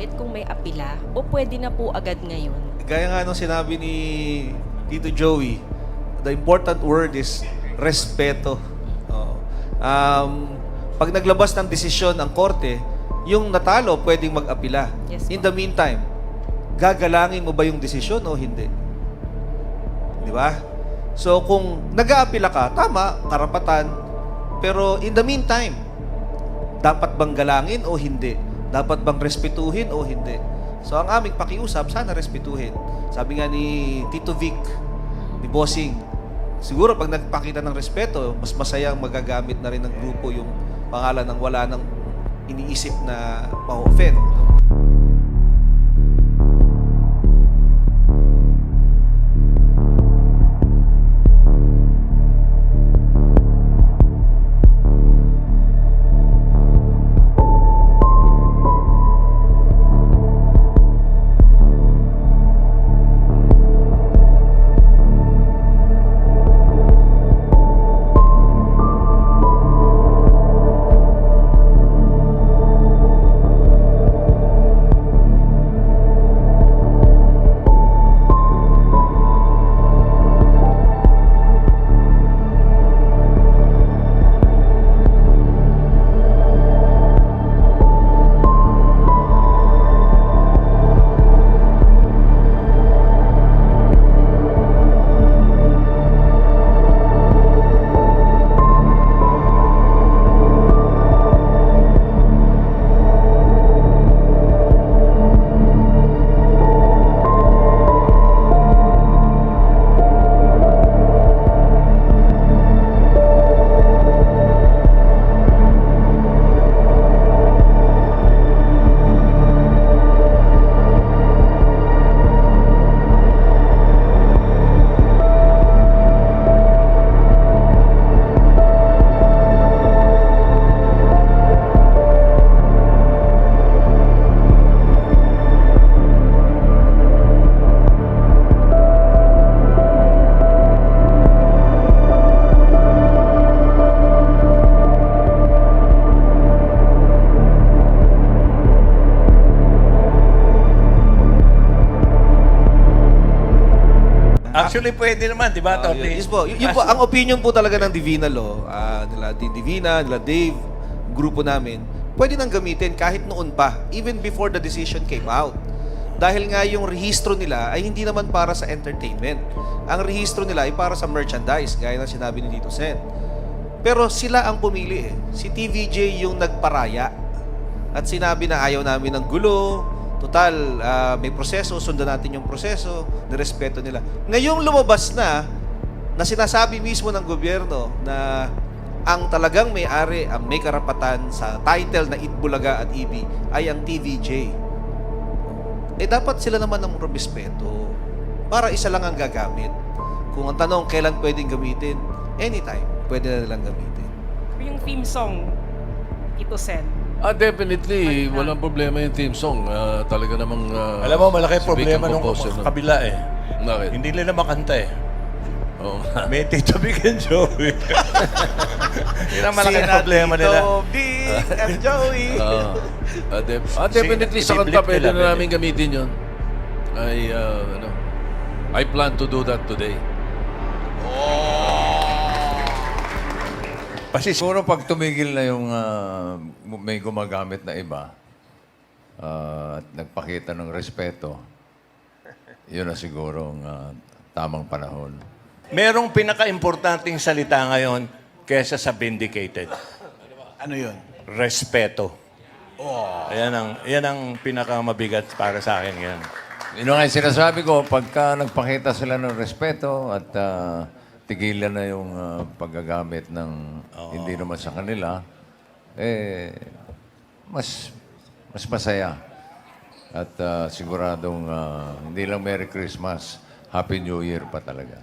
magagamit kung may apila o pwede na po agad ngayon? Gaya nga nung sinabi ni Tito Joey, the important word is respeto. Oo. Pag naglabas ng desisyon ang korte, yung natalo pwedeng mag-apila. Yes, In the meantime, gagalangin mo ba yung desisyon o hindi? Di ba? So kung nag-aapila ka, tama, karapatan. Pero in the meantime, dapat bang galangin o hindi? Dapat bang respetuhin o hindi? So ang aming pakiusap, sana respetuhin. Sabi nga ni Tito Vic, ni Bossing, siguro pag nagpakita ng respeto, mas masayang magagamit na rin ng grupo yung pangalan ng wala nang iniisip na ma-offend. Actually, pwede naman, di ba, Tony? Yes po. Yun po, ang opinion po talaga ng Divina Law, nila Divina, nila Dave, grupo namin, pwede nang gamitin kahit noon pa, even before the decision came out. Dahil nga yung rehistro nila ay hindi naman para sa entertainment. Ang rehistro nila ay para sa merchandise, gaya ng sinabi ni Tito Sen. Pero sila ang pumili eh. Si TVJ yung nagparaya. At sinabi na ayaw namin ng gulo, total, may proseso, sundan natin yung proseso, nirespeto nila. Ngayong lumabas na sinasabi mismo ng gobyerno na ang talagang may-ari, ang may karapatan sa title na Itbulaga at EB ay ang TVJ. Eh dapat sila naman ang respeto para isa lang ang gagamit. Kung ang tanong kailan pwedeng gamitin, anytime pwede na nilang gamitin. Yung theme song, Tito Sen. Definitely, walang problema yung theme song. Talaga namang... Alam mo, malaki si problema Vic ang nung composer nun. kabila eh. Bakit? Hindi nila makanta eh. Oo. May Tito Vic and Joey. Yun ang malaking problema nila. Tito Vic and Joey. Definitely, sa Si kanta Blip pwede nila, na namin gamitin yun. I plan to do that today. Kasi siguro pag tumigil na yung may gumagamit na iba at nagpakita ng respeto, yun na siguro ang tamang panahon. Merong pinaka-importanting salita ngayon kesa sa vindicated. Ano yun? Respeto. Yan ang pinaka-mabigat para sa akin ngayon. Yun nga yung sinasabi ko, pagka nagpakita sila ng respeto at tigilan na yung paggagamit ng hindi naman sa kanila, mas masaya. At siguradong hindi lang Merry Christmas, Happy New Year pa talaga.